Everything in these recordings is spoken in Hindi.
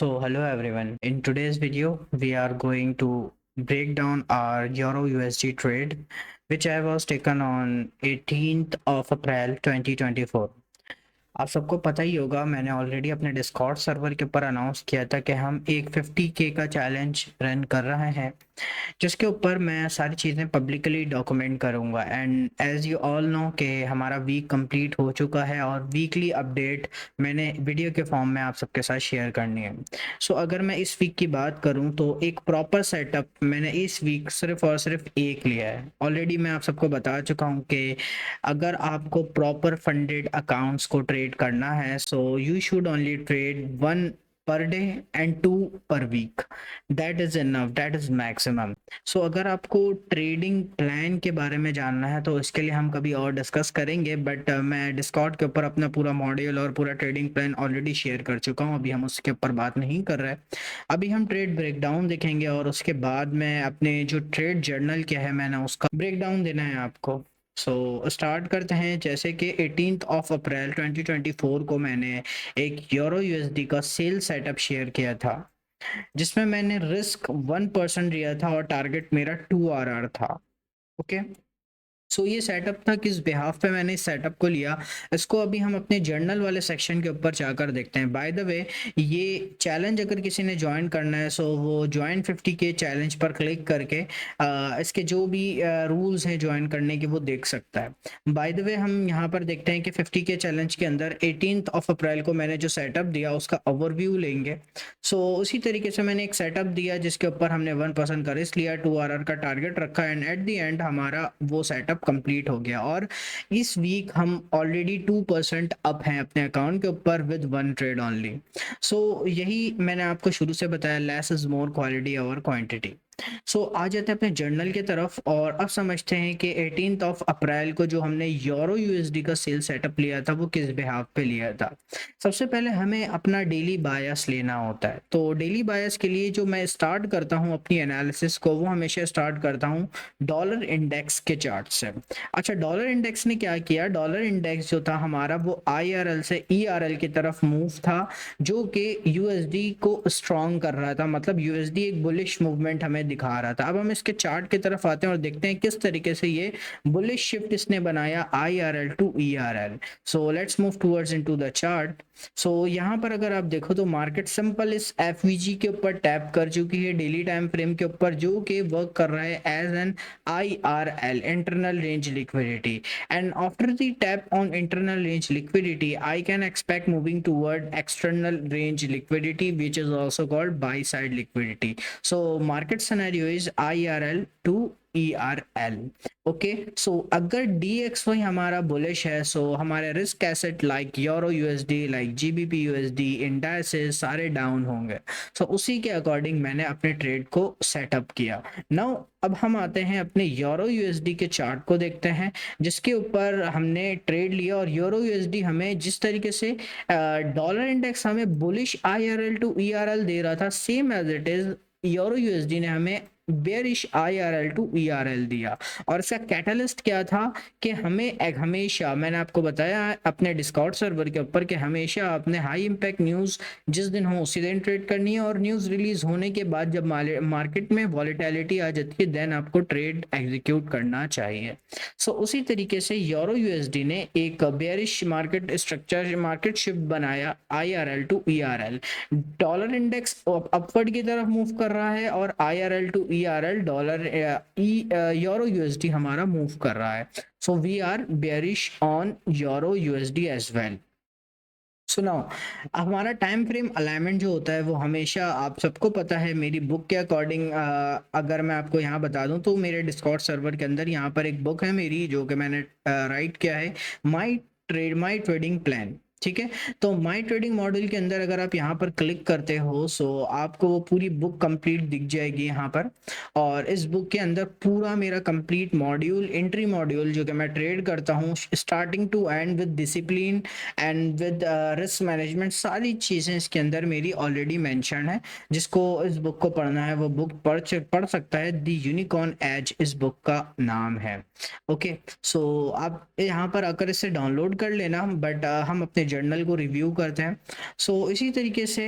Hello everyone. In today's video, we are going to break down our Euro USD trade, which I was taken on 18th of April 2024. आप सबको पता ही होगा, मैंने ऑलरेडी अपने डिस्कॉर्ड सर्वर के ऊपर अनाउंस किया था कि हम एक 50K का चैलेंज रन कर रहे हैं, जिसके ऊपर मैं सारी चीज़ें पब्लिकली डॉक्यूमेंट करूँगा। And as you all know कि हमारा वीक कंप्लीट हो चुका है और वीकली अपडेट मैंने वीडियो के फॉर्म में आप सबके साथ शेयर करनी है। अगर मैं इस वीक की बात करूँ तो एक प्रॉपर सेटअप मैंने इस वीक सिर्फ और सिर्फ एक लिया है। ऑलरेडी मैं आप सबको बता चुका हूँ कि अगर आपको प्रॉपर फंडेड अकाउंट्स को ट्रेड करना है you should only trade 1 per day and 2 per week. That is enough, that is maximum. अगर आपको ट्रेडिंग प्लान के बारे में जानना है तो इसके लिए हम कभी और डिस्कस करेंगे, बट मैं डिस्कॉर्ड के ऊपर अपना पूरा मॉड्यूल और पूरा ट्रेडिंग प्लान ऑलरेडी शेयर कर चुका हूँ। अभी हम उसके ऊपर बात नहीं कर रहे। अभी हम ट्रेड ब्रेकडाउन देखेंगे और उसके बाद में अपने जो ट्रेड जर्नल क्या है मैंने उसका ब्रेकडाउन देना है आपको। स्टार्ट करते हैं। जैसे कि 18th ऑफ अप्रैल 2024 को मैंने एक यूरो यूएसडी का सेल सेटअप शेयर किया था, जिसमें मैंने रिस्क 1% लिया था और टारगेट मेरा 2 RR था। ओके, ये सेटअप था। किस बिहाफ पे मैंने इस सेटअप को लिया, इसको अभी हम अपने जर्नल वाले सेक्शन के ऊपर जाकर देखते हैं। बाय द वे, ये चैलेंज अगर किसी ने ज्वाइन करना है वो ज्वाइन 50K चैलेंज पर क्लिक करके इसके जो भी रूल्स हैं ज्वाइन करने के वो देख सकता है। बाय द वे, हम यहाँ पर देखते हैं कि 50K चैलेंज के अंदर 18th ऑफ अप्रैल को मैंने जो सेटअप दिया उसका ओवरव्यू लेंगे। उसी तरीके से मैंने एक सेटअप दिया जिसके ऊपर हमने 1% का रिस्क लिया, 2 RR का टारगेट रखा एंड एट द एंड हमारा वो सेटअप कंप्लीट हो गया। और इस वीक हम ऑलरेडी 2% अप हैं अपने अकाउंट के ऊपर विद 1 ट्रेड ओनली। यही मैंने आपको शुरू से बताया, less is more quality over quantity. आ जाते हैं अपने जर्नल की तरफ और अब समझते हैं कि 18th ऑफ अप्रैल को जो हमने यूरो यूएसडी का सेल सेटअप लिया था वो किस बिहाफ पे लिया था। सबसे पहले हमें अपना डेली बायस लेना होता है। तो डेली बायस के लिए जो मैं स्टार्ट करता हूँ अपनी एनालिसिस को, वो हमेशा स्टार्ट करता हूँ डॉलर इंडेक्स के चार्ट से। अच्छा, डॉलर इंडेक्स ने क्या किया, डॉलर इंडेक्स जो था हमारा वो IRL से ERL की तरफ मूव था, जो कि यूएसडी को स्ट्रॉन्ग कर रहा था। मतलब यूएसडी एक बुलिश मूवमेंट हमें दिखा रहा था। अब हम इसके चार्ट की तरफ आते हैं और देखते हैं किस तरीके से ये बुलिश शिफ्ट इसने बनाया IRL to ERL। Let's move towards into the chart. यहाँ पर अगर आप देखो तो मार्केट सिंपल इस FVG के ऊपर टैप कर चुकी है डेली टाइम फ्रेम के ऊपर, जो कि वर्क कर रहा है as an IRL, internal range liquidity. And after the tap on internal range liquidity, I can expect moving toward external range liquidity, which is also called buy side liquidity. Market scenario is IRL to ERL. Okay, अगर DXY हमारा बुलिश है हमारे risk asset like euro USD, like GBP USD, indices सारे डाउन होंगे। उसी के अकॉर्डिंग मैंने अपने ट्रेड को सेटअप किया। नाउ अब हम आते हैं अपने यूरो यूएसडी के चार्ट को देखते हैं, जिसके ऊपर हमने ट्रेड लिया। और यूरो यूएसडी हमें जिस तरीके से डॉलर इंडेक्स हमें बुलिश IRL टू ERL दे रहा था, same as it is euro USD ने हमें बेरिश IRL टू ERL दिया। और इसका कैटलिस्ट क्या था कि हमें हमेशा, मैंने आपको बताया अपने डिस्कॉर्ड सर्वर के ऊपर कि हमेशा अपने हाई इंपैक्ट न्यूज़ जिस दिन हो उसी दिन ट्रेड करनी है, और न्यूज़ रिलीज होने के बाद जब मार्केट में वॉलेटिलिटी आ जाती है देन आपको ट्रेड एग्जीक्यूट करना चाहिए। उसी तरीके से यूरो यूएसडी ने एक bearish market structure, market shift बनाया IRL to ERL। Dollar index upward की तरफ मूव कर रहा है और IRL to ERL, dollar euro USD हमारा मूव कर रहा है। We are bearish on euro USD as well. सुनाओ, हमारा टाइम फ्रेम अलाइनमेंट जो होता है वो हमेशा आप सबको पता है। मेरी बुक के अकॉर्डिंग अगर मैं आपको यहाँ बता दूं तो मेरे डिस्कॉर्ड सर्वर के अंदर यहाँ पर एक बुक है मेरी, जो कि मैंने राइट किया है, माई ट्रेडिंग प्लान। ठीक है, तो माई ट्रेडिंग मॉड्यूल के अंदर अगर आप यहाँ पर क्लिक करते हो आपको वो पूरी बुक कंप्लीट दिख जाएगी यहाँ पर। और इस बुक के अंदर पूरा मेरा कंप्लीट मॉड्यूल, एंट्री मॉड्यूल जो कि मैं ट्रेड करता हूँ starting to end with discipline and with risk management, सारी चीज़ें इसके अंदर मेरी ऑलरेडी मेंशन है। जिसको इस बुक को पढ़ना है वो बुक पढ़ सकता है। द यूनिकॉर्न एज इस बुक का नाम है। ओके, आप यहाँ पर आकर इसे डाउनलोड कर लेना, बट हम अपने जर्नल को रिव्यू करते हैं। सो इसी तरीके से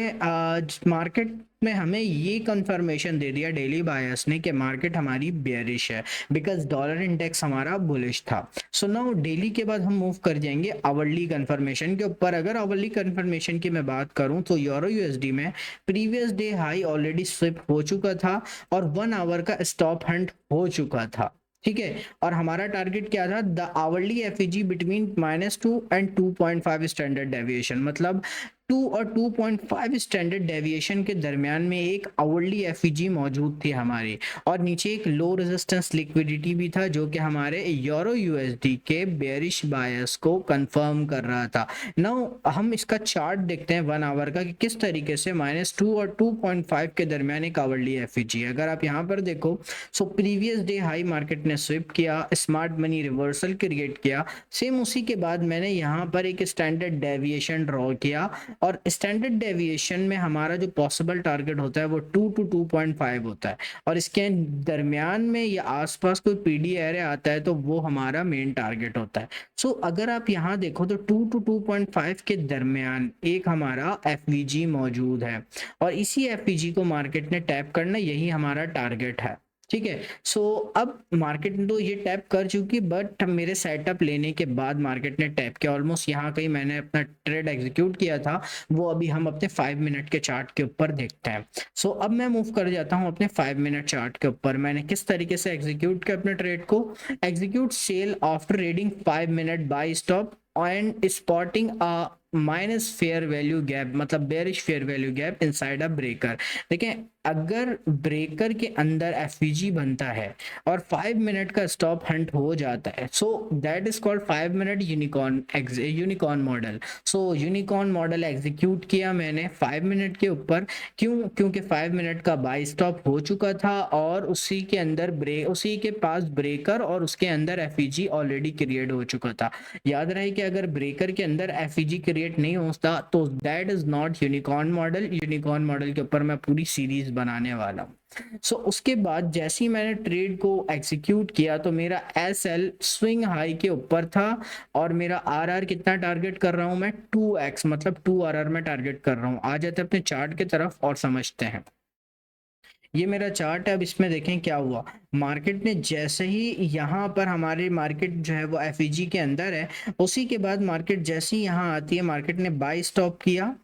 मार्केट में हमें ये कंफर्मेशन दे दिया डेली बायर्स ने कि मार्केट हमारी बेयरिश है, बिकॉज डॉलर इंडेक्स हमारा बुलिश था। सो नाउ डेली के बाद हम मूव कर जाएंगे आवरली कंफर्मेशन के ऊपर। अगर आवरली कंफर्मेशन की मैं बात करूं तो यूरो यूएसडी में previous day high already sweep हो चुका था और 1 आवर का स्टॉप हंट हो चुका था, ठीक है। और हमारा टारगेट क्या था, the hourly FEG between -2 and 2.5 standard deviation, मतलब 2 और 2.5 स्टैंडर्ड डेविएशन के दरमियान में एक आवरली एफईजी मौजूद थी हमारी, और नीचे एक लो रेजिस्टेंस लिक्विडिटी भी था जो कि हमारे यूरो यूएसडी के बेयरिश बायस को कंफर्म कर रहा था। नाउ हम इसका चार्ट देखते हैं 1 आवर का कि किस तरीके से -2 और 2.5 के दरमियान एक आवरली एफईजी है। अगर आप यहाँ पर देखो, so previous day high market ने स्विप किया, स्मार्ट मनी रिवर्सल क्रिएट किया, सेम उसी के बाद मैंने यहाँ पर एक स्टैंडर्ड डेविएशन ड्रॉ किया, और स्टैंडर्ड डेविएशन में हमारा जो पॉसिबल टारगेट होता है वो 2 to 2.5 होता है, और इसके दरमियान में या आसपास कोई पीडी एरे आता है तो वो हमारा मेन टारगेट होता है। सो अगर आप यहाँ देखो तो 2 to 2.5 के दरमियान एक हमारा एफवीजी मौजूद है, और इसी एफवीजी को मार्केट ने टैप करना, यही हमारा टारगेट है, ठीक है। सो अब मार्केट तो ये टैप कर चुकी, बट मेरे सेटअप लेने के बाद मार्केट ने टैप किया ऑलमोस्ट यहाँ कहीं मैंने अपना ट्रेड एग्जीक्यूट किया था, वो अभी हम अपने 5 मिनट के चार्ट के ऊपर देखते हैं। सो अब मैं मूव कर जाता हूँ अपने 5 मिनट चार्ट के ऊपर। मैंने किस तरीके से एग्जीक्यूट किया अपने ट्रेड को, execute sell after reading 5 minute by stop and spotting a minus fair value gap, मतलब bearish fair value gap inside a breaker. देखें, अगर ब्रेकर के अंदर एफवीजी बनता है और 5 मिनट का स्टॉप हंट हो जाता है, सो that is called 5 minute unicorn model. So unicorn model execute किया मैंने 5 मिनट के ऊपर, क्योंकि 5 मिनट का बाई स्टॉप हो चुका था और उसी के अंदर उसी के पास ब्रेकर और उसके अंदर एफईजी ऑलरेडी क्रिएट हो चुका था। याद रहे कि अगर ब्रेकर के अंदर एफईजी क्रिएट नहीं होता तो that is not unicorn model. Unicorn model के ऊपर मैं पूरी सीरीज बनाने वाला हूँ। सो उसके बाद जैसे ही मैंने ट्रेड को एग्जीक्यूट किया तो मेरा एसएल स्विंग हाई के ऊपर था, और मेरा आरआर कितना टारगेट कर रहा हूं मैं, 2x, मतलब 2 आरआर में टारगेट कर रहा हूं। आ जाते अपने चार्ट की तरफ और समझते हैं। ये मेरा चार्ट है, अब इसमें देखें क्या हुआ। मार्केट ने जैसे ही यहाँ पर हमारे मार्केट जो है वो एफईजी के अंदर है, उसी के बाद मार्केट जैसे ही यहाँ आती है मार्केट ने बाई स्टॉप किया,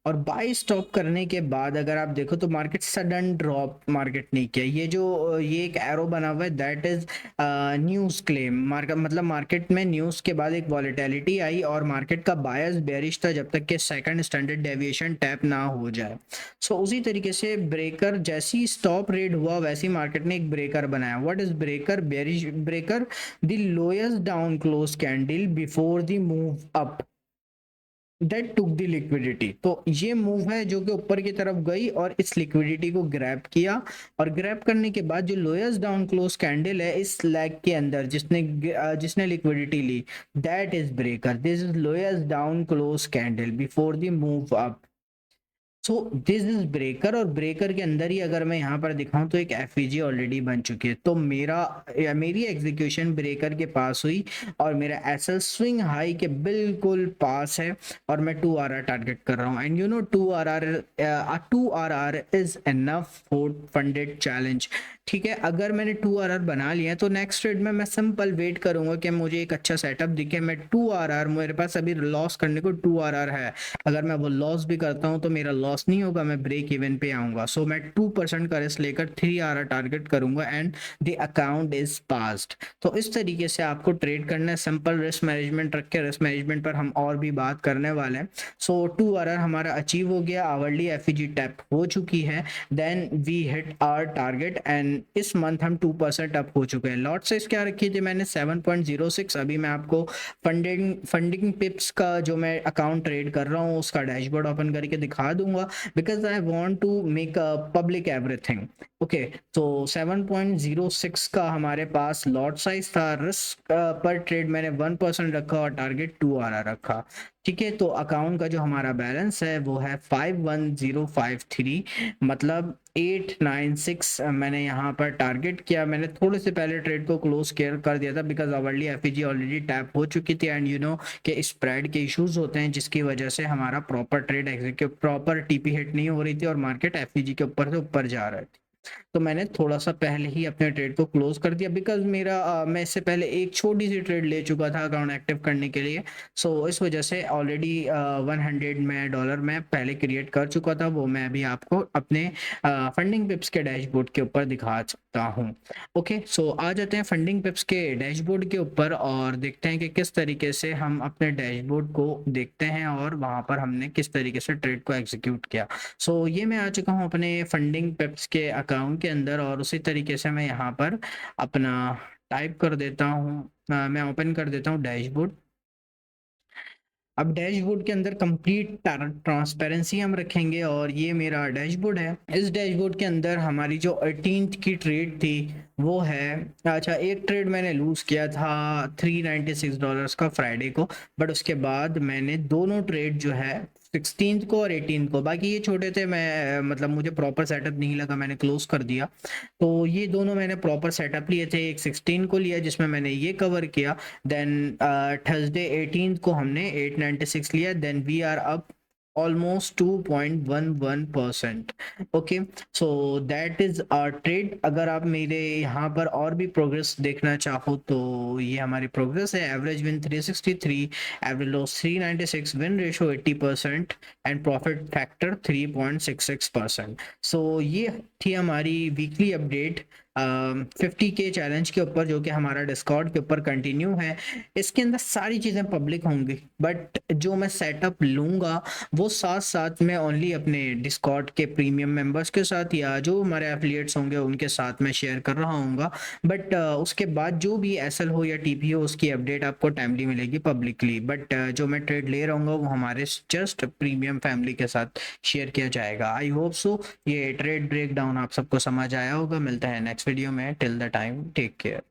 और बाई स्टॉप करने के बाद अगर आप देखो तो मार्केट सडन ड्रॉप मार्केट नहीं किया। ये एक एरो बना हुआ है, दैट इज न्यूज़ क्लेम। मतलब मार्केट में न्यूज़ के बाद एक वॉलेटिलिटी आई और मार्केट का बायस बेरिश था जब तक कि सेकंड स्टैंडर्ड डेविएशन टैप ना हो जाए। सो उसी तरीके से ब्रेकर जैसी स्टॉप रेड हुआ वैसी मार्केट ने एक ब्रेकर बनाया। What is breaker? Bearish breaker, the lowest down close candle before the move up that took the liquidity. तो ये मूव है जो कि ऊपर की तरफ गई और इस लिक्विडिटी को ग्रैब किया, और ग्रैब करने के बाद जो लोएस्ट डाउन क्लोज कैंडल है इस लेग के अंदर जिसने लिक्विडिटी ली, that is breaker. This is lowest down close candle before the move up. So this is breaker, और ब्रेकर के अंदर ही अगर मैं यहाँ पर दिखाऊं तो एक एफईजी ऑलरेडी बन चुकी है। तो मेरी एग्जीक्यूशन ब्रेकर के पास हुई और मेरा एसएल स्विंग हाई के बिल्कुल पास है, और मैं 2 आरआर टारगेट कर रहा हूँ। And you know 2 RR is enough for funded challenge, ठीक है। अगर मैंने 2 आरआर बना लिया तो नेक्स्ट ट्रेड में मैं सिंपल वेट करूंगा कि मुझे एक अच्छा सेटअप दिखे। मैं 2 आरआर, मेरे पास अभी लॉस करने को 2 आरआर है, अगर मैं वो लॉस भी करता हूं तो मेरा लॉस नहीं होगा, मैं ब्रेक इवन पे आऊंगा। सो मैं 2% का रिस्क लेकर 3 आरआर टारगेट करूंगा and the account is passed. तो इस तरीके से आपको ट्रेड करना है, सिंपल रिस्क मैनेजमेंट रख के। रिस्क मैनेजमेंट पर हम और भी बात करने वाले हैं। सो 2 आरआर हमारा अचीव हो गया, आवरली एफईजी टैप हो चुकी है, then we hit our target, and इस मंथ हम 2% अप हो चुके हैं। लॉट साइज क्या रखी थी मैंने, 7.06। अभी मैं आपको फंडिंग पिप्स का जो मैं अकाउंट ट्रेड कर रहा हूँ उसका डैशबोर्ड ओपन करके दिखा दूंगा, because I want to make a public everything. Okay, तो 7.06 का हमारे पास लॉट साइज था। रिस्क पर ट्रेड मैंने 1% रखा और टारगेट 2 आ रहा रखा, ठीक है, तो अकाउंट का जो हमारा बैलेंस है वो है 51053, मतलब 896 मैंने यहाँ पर टारगेट किया। मैंने थोड़े से पहले ट्रेड को क्लोज कर दिया था because hourly FEG already tap हो चुकी थी एंड यू नो कि स्प्रेड के इश्यूज होते हैं जिसकी वजह से हमारा proper trade execute, proper TP hit नहीं हो रही थी और मार्केट एफईजी के ऊपर से ऊपर जा रहा थी। तो मैंने थोड़ा-सा पहले ही अपने ट्रेड को क्लोज़ कर दिया बिकॉज़ मेरा मैं इससे पहले एक छोटी-सी ट्रेड ले चुका था अकाउंट एक्टिव करने के लिए। सो इस वजह से ऑलरेडी 100 मैं डॉलर मैं पहले क्रिएट कर चुका था, वो मैं अभी आपको अपने फंडिंग पिप्स के डैशबोर्ड के ऊपर दिखा सकता हूँ। ओके, सो आ जाते हैं फंडिंग पिप्स के डैशबोर्ड के ऊपर और देखते हैं कि किस तरीके से हम अपने डैशबोर्ड को देखते हैं और वहाँ पर हमने किस तरीके से ट्रेड को एग्ज़ीक्यूट किया। सो ये मैं आ चुका हूँ अपने फंडिंग पिप्स के अकाउंट के अंदर और उसी तरीके से मैं यहाँ पर अपना टाइप कर देता हूँ, मैं ओपन कर देता हूँ डैशबोर्ड। अब डैशबोर्ड के अंदर कंप्लीट ट्रांसपेरेंसी हम रखेंगे और ये मेरा डैशबोर्ड है। इस डैशबोर्ड के अंदर हमारी जो 18th की ट्रेड थी वो है, अच्छा एक ट्रेड मैंने लूज किया था $396 का फ्राइडे को, बट उसके बाद मैंने दोनों ट्रेड जो है 16th को और 18th को, बाकी ये छोटे थे, मैं मतलब मुझे प्रॉपर सेटअप नहीं लगा, मैंने क्लोज कर दिया। तो ये दोनों मैंने प्रॉपर सेटअप लिए थे, एक 16 को लिया जिसमें मैंने ये कवर किया, देन थर्सडे 18th को हमने 896 लिया, then we are up almost 2.11%। Okay, so that is our trade. अगर आप मेरे यहाँ पर और भी प्रोग्रेस देखना चाहो तो ये हमारी प्रोग्रेस है। Average win 363, average loss 396, win ratio 80% and profit factor 3.66%। सो ये थी हमारी वीकली अपडेट 50 के चैलेंज के ऊपर, जो कि हमारा डिस्कॉर्ड के ऊपर कंटिन्यू है। इसके अंदर सारी चीज़ें पब्लिक होंगी, बट जो मैं सेटअप लूँगा वो साथ साथ में ओनली अपने डिस्कॉर्ड के प्रीमियम मेंबर्स के साथ या जो हमारे एफिलिएट्स होंगे उनके साथ में शेयर कर रहा हूँगा। बट उसके बाद जो भी एसएल हो या टीपी हो उसकी अपडेट आपको टाइमली मिलेगी पब्लिकली, बट जो मैं ट्रेड ले रहा हूँ वो हमारे जस्ट प्रीमियम फैमिली के साथ शेयर किया जाएगा। आई होप सो ये ट्रेड ब्रेक डाउन आप सबको समझ आया होगा। मिलता है नेक्स्ट वीडियो में, till the time take care.